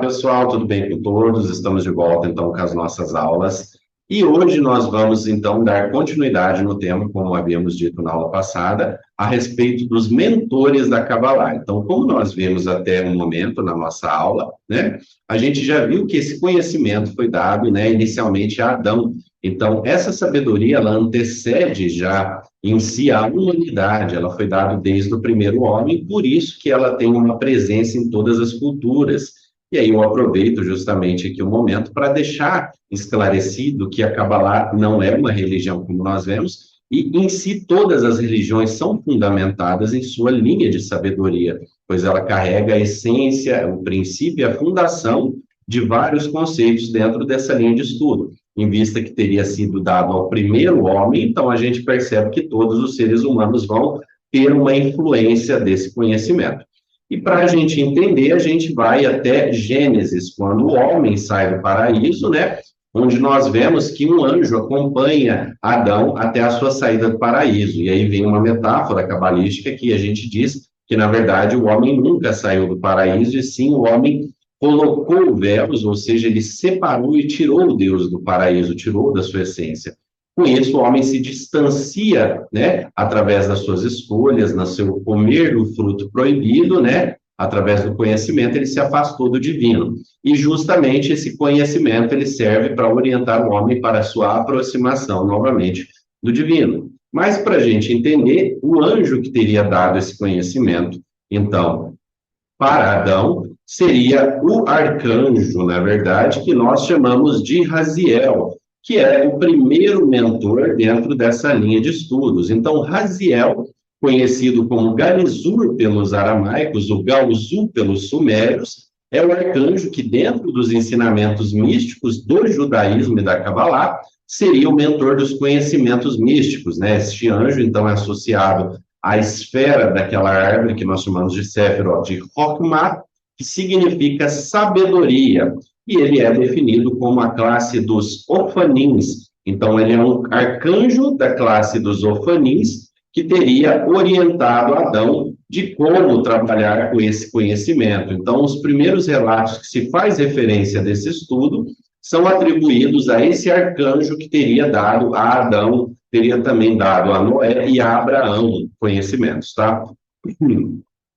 pessoal, tudo bem com todos? Estamos de volta, então, com as nossas aulas. E hoje nós vamos, então, dar continuidade no tema, como havíamos dito na aula passada, a respeito dos mentores da Kabbalah. Então, como nós vimos até o momento na nossa aula, né, a gente já viu que esse conhecimento foi dado, né, inicialmente a Adão. Então, essa sabedoria, ela antecede já em si a humanidade, ela foi dada desde o primeiro homem, por isso que ela tem uma presença em todas as culturas. E aí eu aproveito justamente aqui o momento para deixar esclarecido que a Kabbalah não é uma religião como nós vemos, e em si todas as religiões são fundamentadas em sua linha de sabedoria, pois ela carrega a essência, o princípio e a fundação de vários conceitos dentro dessa linha de estudo. Em vista que teria sido dado ao primeiro homem, então a gente percebe que todos os seres humanos vão ter uma influência desse conhecimento. E para a gente entender, a gente vai até Gênesis, quando o homem sai do paraíso, né? Onde nós vemos que um anjo acompanha Adão até a sua saída do paraíso. E aí vem uma metáfora cabalística que a gente diz que, na verdade, o homem nunca saiu do paraíso, e sim o homem colocou véus, ou seja, ele separou e tirou Deus do paraíso, tirou da sua essência. Com isso, o homem se distancia, né, através das suas escolhas, no seu comer do fruto proibido, né, através do conhecimento, ele se afastou do divino. E justamente esse conhecimento, ele serve para orientar o homem para a sua aproximação, novamente, do divino. Mas, para a gente entender, o anjo que teria dado esse conhecimento, então, para Adão, seria o arcanjo, na verdade, que nós chamamos de Raziel, que é o primeiro mentor dentro dessa linha de estudos. Então, Raziel, conhecido como Galizur pelos aramaicos, ou Galzu pelos sumérios, é o arcanjo que, dentro dos ensinamentos místicos do judaísmo e da Kabbalah, seria o mentor dos conhecimentos místicos, né? Este anjo, então, é associado à esfera daquela árvore que nós chamamos de Sefirot de Chokhmah, que significa sabedoria, e ele é definido como a classe dos Ofanins. Então, ele é um arcanjo da classe dos Ofanins, que teria orientado Adão de como trabalhar com esse conhecimento. Então, os primeiros relatos que se faz referência desse estudo são atribuídos a esse arcanjo que teria dado a Adão, teria também dado a Noé e a Abraão conhecimentos, tá?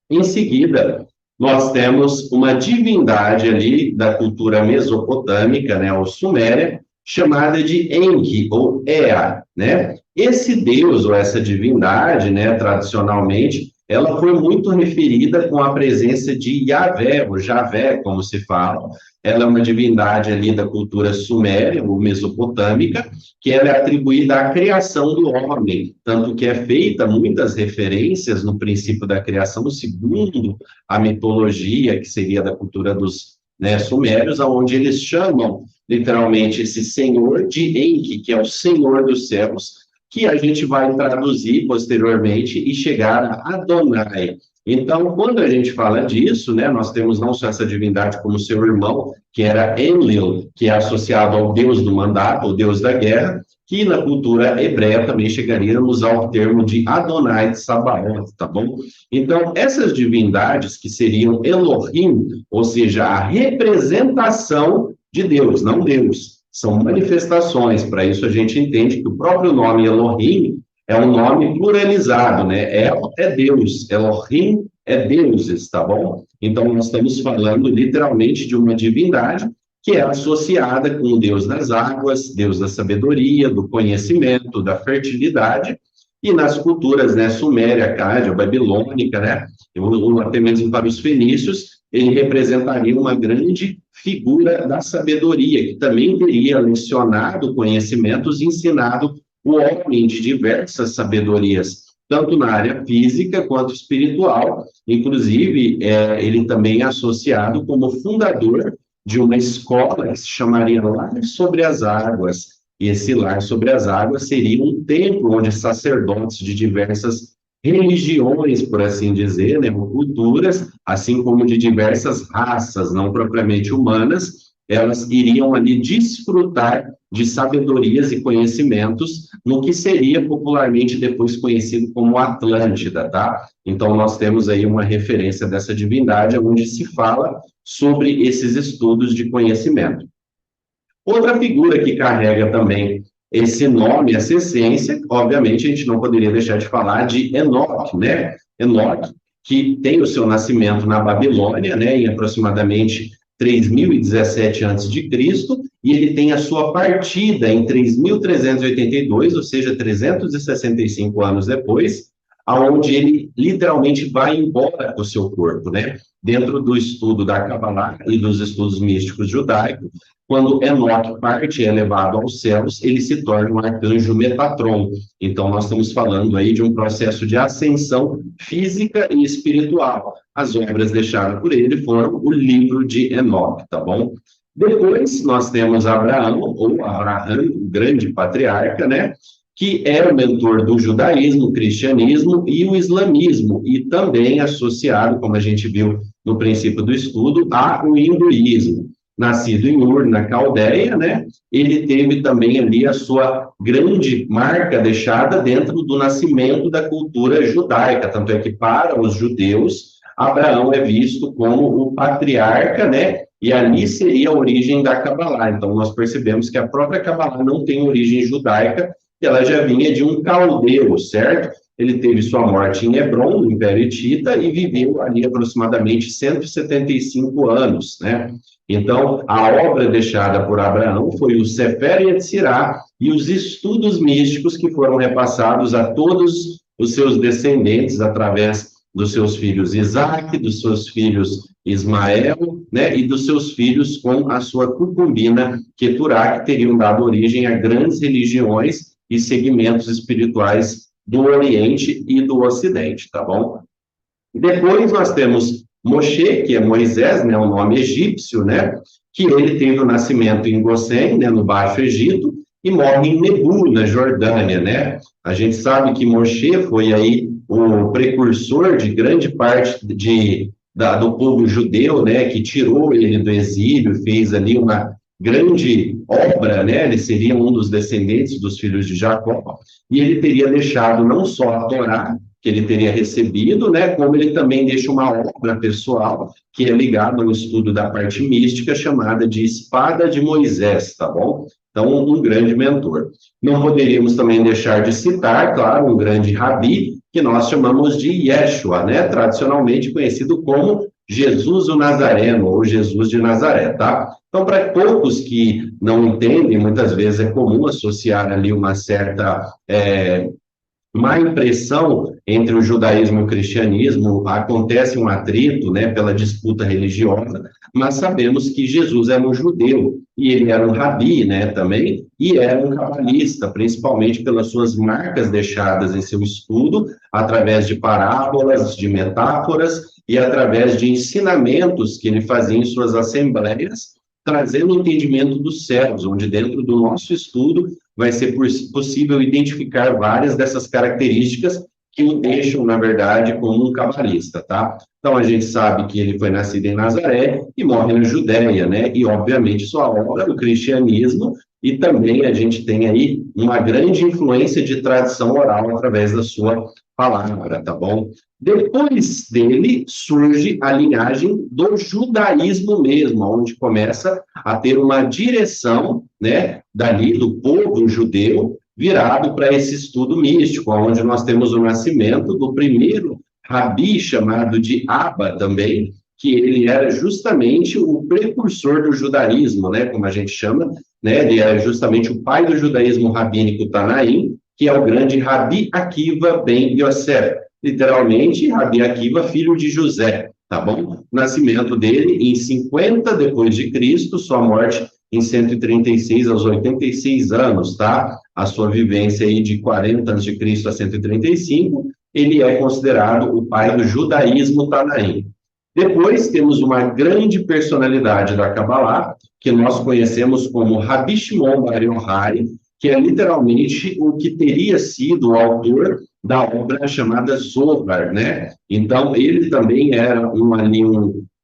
Em seguida, nós temos uma divindade ali da cultura mesopotâmica, né, ou suméria, chamada de Enki, ou Ea, né? Esse deus, ou essa divindade, né, tradicionalmente, ela foi muito referida com a presença de Yahvé, ou Javé, como se fala. Ela é uma divindade ali da cultura suméria, ou mesopotâmica, que ela é atribuída à criação do homem, tanto que é feita muitas referências no princípio da criação, segundo a mitologia, que seria da cultura dos, né, sumérios, onde eles chamam literalmente esse senhor de Enki, que é o senhor dos céus, que a gente vai traduzir posteriormente e chegar a Adonai. Então, quando a gente fala disso, né, nós temos não só essa divindade como seu irmão, que era Enlil, que é associado ao deus do mandato, o deus da guerra, que na cultura hebreia também chegaríamos ao termo de Adonai de Sabaoth, tá bom? Então, essas divindades que seriam Elohim, ou seja, a representação de Deus, não Deus, são manifestações. Para isso a gente entende que o próprio nome Elohim é um nome pluralizado, né? El é Deus, Elohim é deuses, tá bom? Então nós estamos falando literalmente de uma divindade que é associada com o Deus das águas, Deus da sabedoria, do conhecimento, da fertilidade, e nas culturas, né, suméria, acádia, babilônica, né, até mesmo para os fenícios, ele representaria uma grande figura da sabedoria, que também teria lecionado conhecimentos, ensinado o homem de diversas sabedorias, tanto na área física quanto espiritual. Inclusive, ele também é associado como fundador de uma escola que se chamaria Lar sobre as Águas. E esse Lar sobre as Águas seria um templo onde sacerdotes de diversas religiões, por assim dizer, né, culturas, assim como de diversas raças, não propriamente humanas, elas iriam ali desfrutar de sabedorias e conhecimentos no que seria popularmente depois conhecido como Atlântida, tá? Então, nós temos aí uma referência dessa divindade, onde se fala sobre esses estudos de conhecimento. Outra figura que carrega também esse nome, essa essência, obviamente a gente não poderia deixar de falar de Enoque, né? Enoque, que tem o seu nascimento na Babilônia, né, em aproximadamente 3017 a.C., e ele tem a sua partida em 3382, ou seja, 365 anos depois, aonde ele literalmente vai embora do seu corpo, né? Dentro do estudo da Kabbalah e dos estudos místicos judaicos, quando Enoque parte e é levado aos céus, ele se torna um arcanjo Metatron. Então, nós estamos falando aí de um processo de ascensão física e espiritual. As obras deixadas por ele foram o livro de Enoque, tá bom? Depois, nós temos Abraão, ou Abraham, o grande patriarca, né? Que era o mentor do judaísmo, o cristianismo e o islamismo, e também associado, como a gente viu no princípio do estudo, ao hinduísmo. Nascido em Ur, na Caldeia, né? Ele teve também ali a sua grande marca deixada dentro do nascimento da cultura judaica, tanto é que para os judeus, Abraão é visto como o patriarca, né? E ali seria a origem da Kabbalah. Então, nós percebemos que a própria Kabbalah não tem origem judaica, ela já vinha de um caldeu, certo? Ele teve sua morte em Hebron, no Império Hitita, e viveu ali aproximadamente 175 anos, né? Então, a obra deixada por Abraão foi o Sefer Yetzirah e os estudos místicos que foram repassados a todos os seus descendentes através dos seus filhos Isaac, dos seus filhos Ismael, né, e dos seus filhos com a sua concubina Keturá, que teriam dado origem a grandes religiões e segmentos espirituais do Oriente e do Ocidente, tá bom? Depois nós temos Moshe, que é Moisés, né, o nome egípcio, né, que ele teve o nascimento em Gossém, né, no Baixo Egito, e morre em Nebu, na Jordânia, né? A gente sabe que Moshe foi aí o precursor de grande parte do povo judeu, né, que tirou ele do exílio, fez ali uma grande obra, né? Ele seria um dos descendentes dos filhos de Jacó, e ele teria deixado não só a Torá, que ele teria recebido, né, como ele também deixa uma obra pessoal que é ligada ao estudo da parte mística, chamada de Espada de Moisés, tá bom? Então, um grande mentor. Não poderíamos também deixar de citar, claro, um grande rabi, que nós chamamos de Yeshua, né, tradicionalmente conhecido como Jesus o Nazareno, ou Jesus de Nazaré, tá? Então, para poucos que não entendem, muitas vezes é comum associar ali uma certa má impressão entre o judaísmo e o cristianismo, acontece um atrito, né, pela disputa religiosa, mas sabemos que Jesus era um judeu, e ele era um rabi, né, também, e era um cabalista, principalmente pelas suas marcas deixadas em seu estudo, através de parábolas, de metáforas, e através de ensinamentos que ele fazia em suas assembleias, trazendo o entendimento dos céus, onde dentro do nosso estudo vai ser possível identificar várias dessas características que o deixam, na verdade, como um cabalista, tá? Então, a gente sabe que ele foi nascido em Nazaré e morre na Judéia, né? E, obviamente, sua obra, o cristianismo, e também a gente tem aí uma grande influência de tradição oral através da sua palavra, tá bom? Depois dele surge a linhagem do judaísmo mesmo, onde começa a ter uma direção, né, dali do povo judeu virado para esse estudo místico, onde nós temos o nascimento do primeiro rabi chamado de Abba também, que ele era justamente o precursor do judaísmo, né, como a gente chama, né, ele é justamente o pai do judaísmo rabínico Tanaim, que é o grande Rabi Akiva ben Yosef, literalmente Rabi Akiva, filho de José, tá bom? O nascimento dele em 50 depois de Cristo, sua morte em 136 aos 86 anos, tá? A sua vivência aí de 40 anos de Cristo a 135, ele é considerado o pai do judaísmo Tanaim. Depois temos uma grande personalidade da Kabbalah, que nós conhecemos como Rabi Shimon Bar Yochai, que é literalmente o que teria sido o autor da obra chamada Zohar, né? Então, ele também era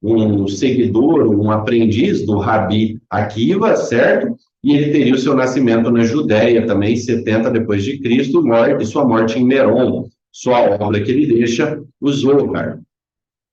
um seguidor, um aprendiz do Rabi Akiva, certo? E ele teria o seu nascimento na Judéia também, 70 depois de Cristo, e sua morte em Meron, sua obra que ele deixa, o Zohar.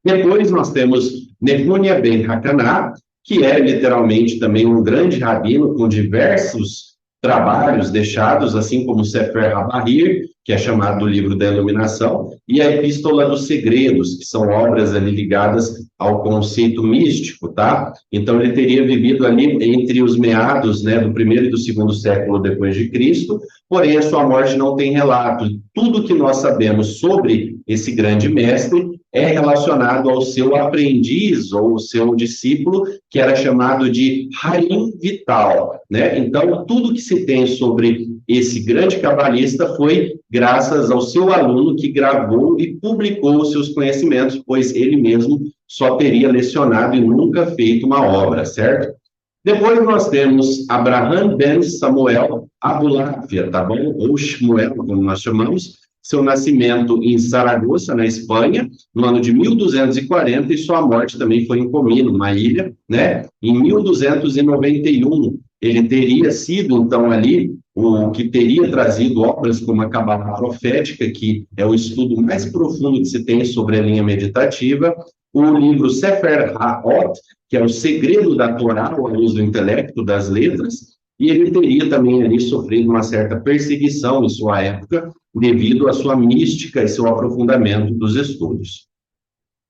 Depois nós temos Nehunia ben Hakanah, que é literalmente também um grande rabino com diversos trabalhos deixados, assim como o Sefer HaBahir, que é chamado do livro da Iluminação, e a Epístola dos Segredos, que são obras ali ligadas ao conceito místico, tá? Então ele teria vivido ali entre os meados, né, do primeiro e do segundo século depois de Cristo, porém a sua morte não tem relato. Tudo que nós sabemos sobre esse grande mestre é relacionado ao seu aprendiz ou o seu discípulo, que era chamado de Harim Vital, né? Então, tudo que se tem sobre esse grande cabalista foi graças ao seu aluno que gravou e publicou os seus conhecimentos, pois ele mesmo só teria lecionado e nunca feito uma obra, certo? Depois nós temos Abraham ben Samuel Abulafia, tá bom? Ou Shmuel, como nós chamamos, seu nascimento em Saragoça, na Espanha, no ano de 1240, e sua morte também foi em Comino, uma ilha, né? Em 1291, ele teria sido, então, ali, o que teria trazido obras como a Cabala Profética, que é o estudo mais profundo que se tem sobre a linha meditativa, o livro Sefer HaOt, que é o segredo da Torá, ou a luz do intelecto, das letras, e ele teria também ali sofrido uma certa perseguição em sua época, devido à sua mística e seu aprofundamento dos estudos.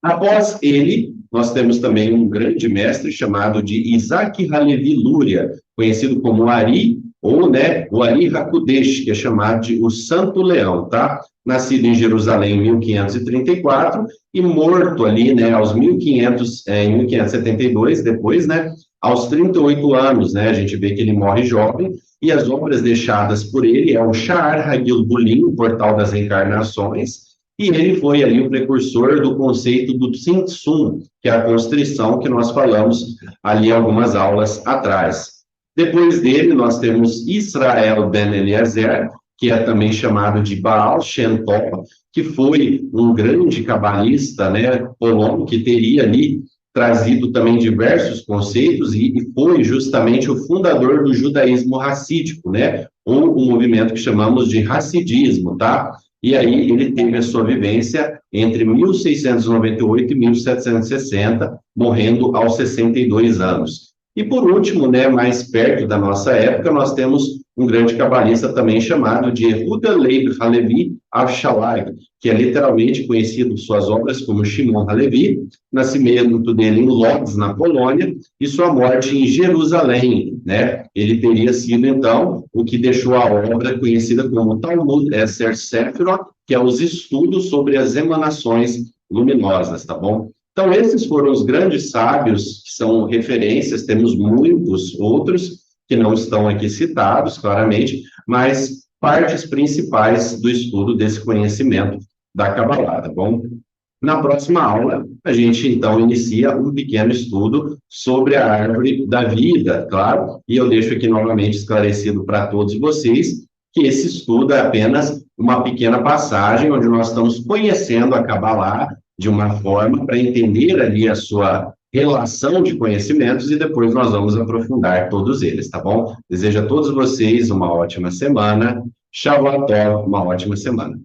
Após ele, nós temos também um grande mestre chamado de Isaac Halevi Luria, conhecido como Ari, ou, né, o Ari Hakudesh, que é chamado de o Santo Leão, tá? Nascido em Jerusalém em 1534 e morto ali, né, aos 1500, em 1572, depois, né, aos 38 anos, né, a gente vê que ele morre jovem, e as obras deixadas por ele é o Sha'ar Hagil Bulim, o Portal das Reencarnações, e ele foi ali o precursor do conceito do Tzimtzum, que é a constrição que nós falamos ali algumas aulas atrás. Depois dele, nós temos Israel ben Eliezer, que é também chamado de Baal Shem Tov, que foi um grande cabalista, né, polono, que teria ali trazido também diversos conceitos e foi justamente o fundador do judaísmo racídico, né, ou o movimento que chamamos de Hassidismo, tá? E aí ele teve a sua vivência entre 1698 e 1760, morrendo aos 62 anos. E por último, né, mais perto da nossa época, nós temos um grande cabalista também chamado de Yehuda Leib Halevi Avshalag, que é literalmente conhecido por suas obras como Shimon Halevi, nascimento dele em Lodz, na Polônia, e sua morte em Jerusalém, né? Ele teria sido, então, o que deixou a obra conhecida como Talmud Esser Sefirot, que é os estudos sobre as emanações luminosas, tá bom? Então, esses foram os grandes sábios, que são referências, temos muitos outros, que não estão aqui citados, claramente, mas partes principais do estudo desse conhecimento da Kabbalah, tá bom? Na próxima aula, a gente, então, inicia um pequeno estudo sobre a árvore da vida, claro, e eu deixo aqui novamente esclarecido para todos vocês que esse estudo é apenas uma pequena passagem onde nós estamos conhecendo a Kabbalah de uma forma para entender ali a sua relação de conhecimentos e depois nós vamos aprofundar todos eles, tá bom? Desejo a todos vocês uma ótima semana. Shavuot Tov, uma ótima semana.